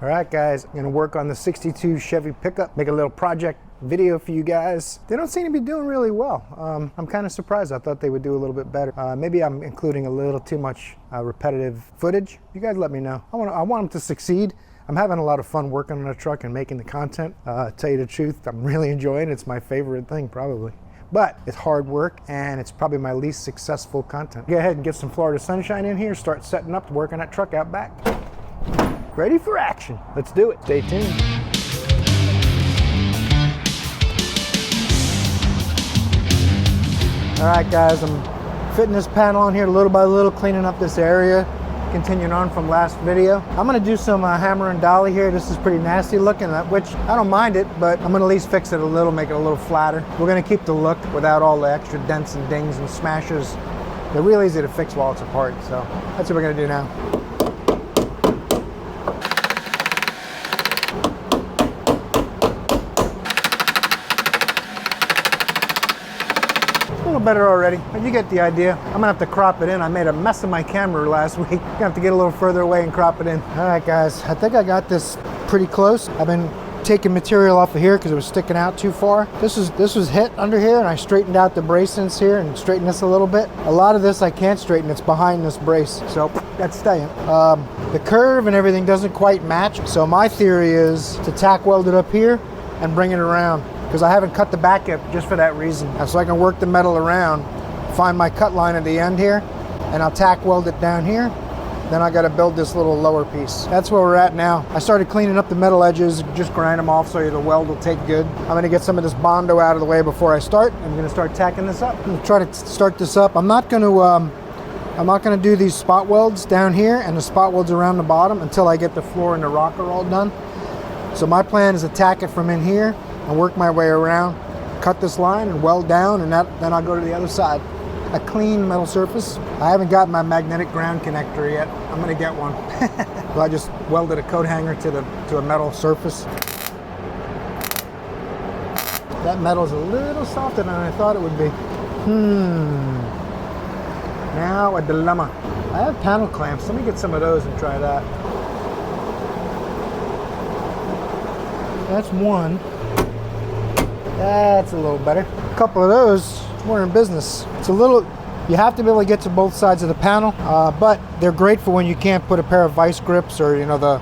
All right, guys, I'm gonna work on the 62 Chevy pickup, make a little project video for you guys. They don't seem to be doing really well. I'm kind of surprised. I thought they would do a little bit better. Maybe I'm including a little too much repetitive footage. You guys let me know. I want them to succeed. I'm having a lot of fun working on a truck and making the content. Tell you the truth, I'm really enjoying it. It's my favorite thing, probably. But it's hard work, and it's probably my least successful content. Go ahead and get some Florida sunshine in here, start setting up to work on that truck out back. Ready for action. Let's do it. Stay tuned. All right, guys, I'm fitting this panel on here little by little, cleaning up this area, continuing on from last video. I'm gonna do some hammer and dolly here. This is pretty nasty looking, which I don't mind it, but I'm gonna at least fix it a little, make it a little flatter. We're gonna keep the look without all the extra dents and dings and smashes. They're real easy to fix while it's apart, so that's what we're gonna do now. Better already, but you get the idea. I'm gonna have to crop it in. I made a mess of my camera last week. Gonna have to get a little further away and crop it in. All right, guys, I think I got this pretty close. I've been taking material off of here because it was sticking out too far. This was hit under here, and I straightened out the bracings here and straightened this a little bit. A lot of this I can't straighten. It's behind this brace, so that's staying. The curve and everything doesn't quite match, so my theory is to tack weld it up here and bring it around, because I haven't cut the back yet just for that reason. And so I can work the metal around, find my cut line at the end here, and I'll tack weld it down here. Then I gotta build this little lower piece. That's where we're at now. I started cleaning up the metal edges, just grind them off so the weld will take good. I'm gonna get some of this Bondo out of the way before I start. I'm gonna start tacking this up. I'm gonna try to start this up. I'm not gonna do these spot welds down here and the spot welds around the bottom until I get the floor and the rocker all done. So my plan is to tack it from in here and work my way around, cut this line and weld down, and then I'll go to the other side. A clean metal surface. I haven't got my magnetic ground connector yet. I'm gonna get one. So I just welded a coat hanger to a metal surface. That metal's a little softer than I thought it would be. Now a dilemma. I have panel clamps. Let me get some of those and try that. That's one. That's a little better. A couple of those, we're in business. It's a little, you have to be able to get to both sides of the panel, but they're great for when you can't put a pair of vice grips or, you know, the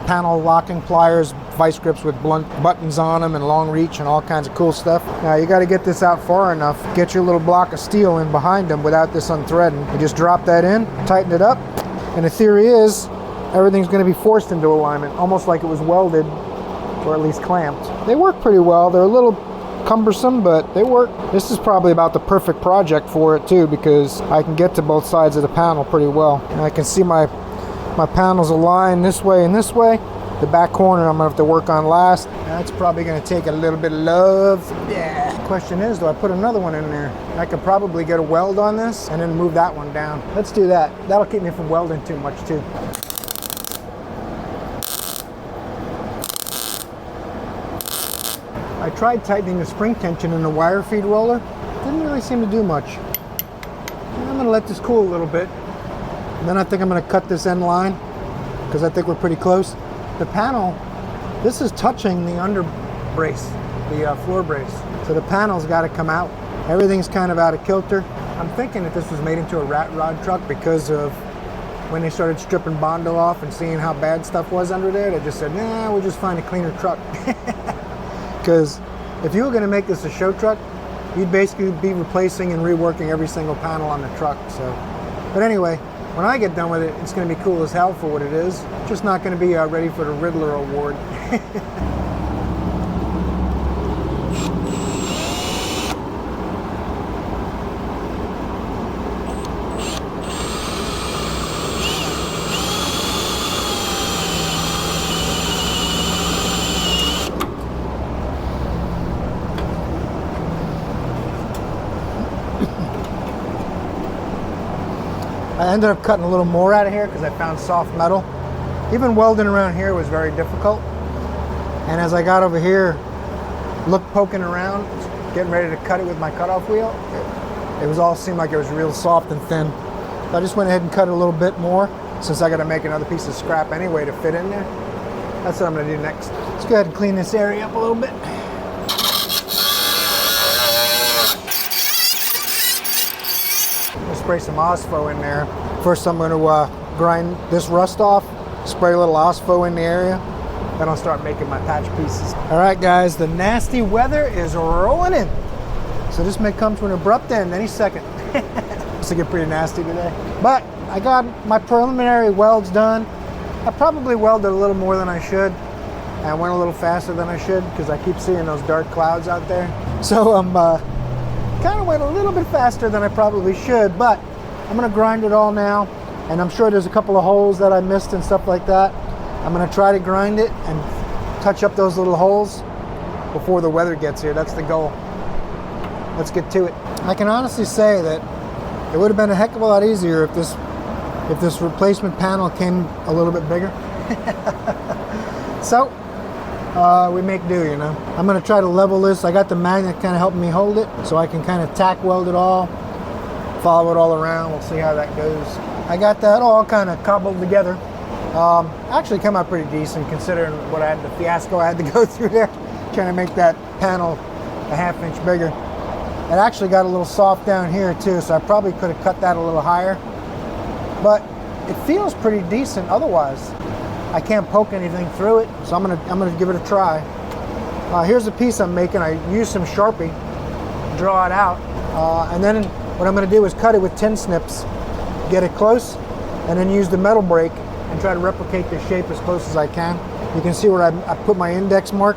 panel locking pliers, vice grips with blunt buttons on them and long reach and all kinds of cool stuff. Now you got to get this out far enough, get your little block of steel in behind them without this unthreading. You just drop that in, tighten it up, and the theory is everything's going to be forced into alignment, almost like it was welded, or at least clamped. They work pretty well. They're a little cumbersome, but they work. This is probably about the perfect project for it too, because I can get to both sides of the panel pretty well. And I can see my panels aligned this way and this way. The back corner I'm gonna have to work on last. That's probably gonna take a little bit of love. Yeah. The question is, do I put another one in there? I could probably get a weld on this and then move that one down. Let's do that. That'll keep me from welding too much too. I tried tightening the spring tension in the wire feed roller. Didn't really seem to do much. I'm gonna let this cool a little bit. And then I think I'm gonna cut this end line because I think we're pretty close. The panel, this is touching the under brace, the floor brace. So the panel's gotta come out. Everything's kind of out of kilter. I'm thinking that this was made into a rat rod truck because of when they started stripping Bondo off and seeing how bad stuff was under there. They just said, nah, we'll just find a cleaner truck. Because if you were going to make this a show truck, you'd basically be replacing and reworking every single panel on the truck. So, but anyway, when I get done with it, it's going to be cool as hell for what it is. Just not going to be ready for the Riddler Award. I ended up cutting a little more out of here because I found soft metal. Even welding around here was very difficult. And as I got over here, poking around, getting ready to cut it with my cutoff wheel, it was all seemed like it was real soft and thin. So I just went ahead and cut it a little bit more since I got to make another piece of scrap anyway to fit in there. That's what I'm gonna do next. Let's go ahead and clean this area up a little bit. I'll spray some Ospo in there. First I'm gonna grind this rust off, spray a little Ospo in the area, then I'll start making my patch pieces. All right guys, the nasty weather is rolling in. So this may come to an abrupt end any second. It's gonna get pretty nasty today. But I got my preliminary welds done. I probably welded a little more than I should. I went a little faster than I should because I keep seeing those dark clouds out there. So I'm kind of went a little bit faster than I probably should, but I'm gonna grind it all now. And I'm sure there's a couple of holes that I missed and stuff like that. I'm gonna try to grind it and touch up those little holes before the weather gets here. That's the goal. Let's get to it. I can honestly say that it would have been a heck of a lot easier if this replacement panel came a little bit bigger. So we make do, you know. I'm gonna try to level this. I got the magnet kind of helping me hold it, so I can kind of tack weld it all, follow it all around. We'll see how that goes. I got that all kind of cobbled together. Actually came out pretty decent considering what I had, the fiasco I had to go through there, trying to make that panel a ½ inch bigger. It actually got a little soft down here too, so I probably could have cut that a little higher. But it feels pretty decent otherwise. I can't poke anything through it, so I'm gonna give it a try. Here's a piece I'm making. I used some Sharpie, draw it out, and then what I'm gonna do is cut it with tin snips, get it close, and then use the metal brake and try to replicate the shape as close as I can. You can see where I put my index mark.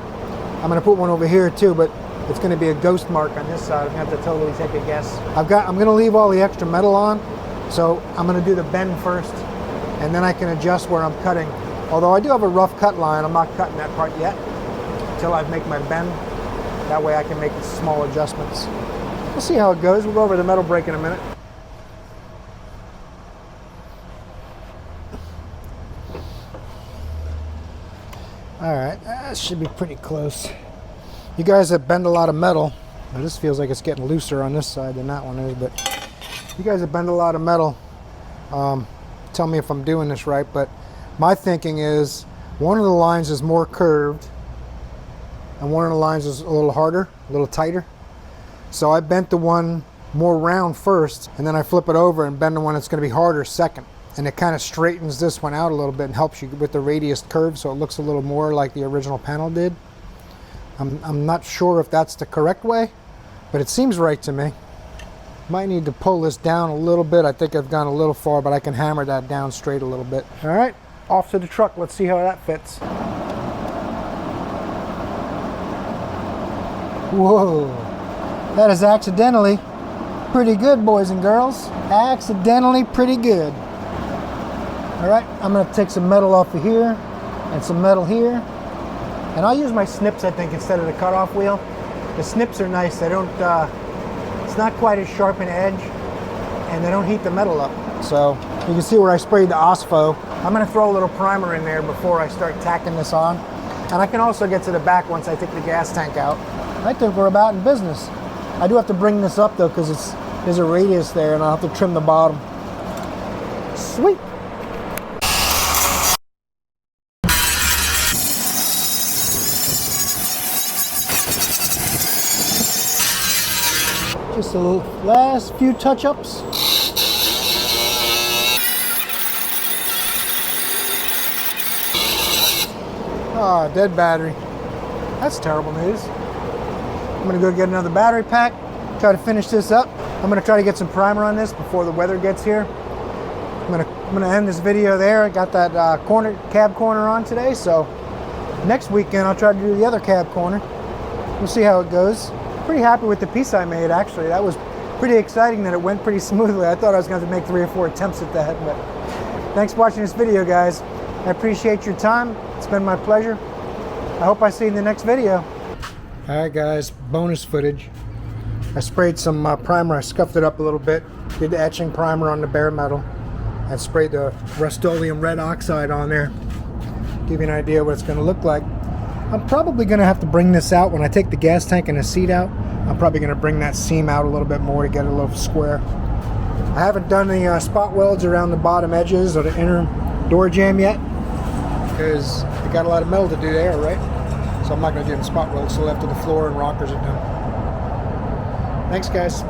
I'm gonna put one over here too, but it's gonna be a ghost mark on this side. I'm gonna have to totally take a guess. I'm gonna leave all the extra metal on, so I'm gonna do the bend first, and then I can adjust where I'm cutting. Although I do have a rough cut line, I'm not cutting that part yet until I make my bend. That way I can make the small adjustments. We'll see how it goes. We'll go over the metal brake in a minute. All right, that should be pretty close. You guys that bend a lot of metal, now this feels like it's getting looser on this side than that one is, but you guys that bend a lot of metal, tell me if I'm doing this right, but my thinking is one of the lines is more curved and one of the lines is a little harder, a little tighter. So I bent the one more round first, and then I flip it over and bend the one that's going to be harder second. And it kind of straightens this one out a little bit and helps you with the radius curve, so it looks a little more like the original panel did. I'm not sure if that's the correct way, but it seems right to me. Might need to pull this down a little bit. I think I've gone a little far, but I can hammer that down straight a little bit. All right, off to the truck. Let's see how that fits. Whoa, that is accidentally pretty good, boys and girls. Accidentally pretty good. All right, I'm gonna take some metal off of here and some metal here. And I'll use my snips, I think, instead of the cutoff wheel. The snips are nice. They don't, it's not quite as sharp an edge, and they don't heat the metal up. So you can see where I sprayed the Ospo. I'm gonna throw a little primer in there before I start tacking this on. And I can also get to the back once I take the gas tank out. I think we're about in business. I do have to bring this up though, because there's a radius there and I'll have to trim the bottom. Sweet. Just the last few touch-ups. Ah, dead battery. That's terrible news. I'm gonna go get another battery pack, try to finish this up. I'm gonna try to get some primer on this before the weather gets here. I'm gonna end this video there. I got that cab corner on today, so next weekend I'll try to do the other cab corner. We'll see how it goes. Pretty happy with the piece I made, actually. That was pretty exciting that it went pretty smoothly. I thought I was going to have to make 3 or 4 attempts at that, but thanks for watching this video, guys. I appreciate your time. It's been my pleasure. I hope I see you in the next video. All right, guys, bonus footage. I sprayed some primer. I scuffed it up a little bit, did the etching primer on the bare metal, and sprayed the Rust-Oleum red oxide on there. Give you an idea what it's going to look like. I'm probably going to have to bring this out when I take the gas tank and the seat out. I'm probably going to bring that seam out a little bit more to get it a little square. I haven't done the spot welds around the bottom edges or the inner door jamb yet, because the got a lot of metal to do there, right? So I'm not going to do it in spot weld, so left to the floor and rockers are done. Thanks, guys.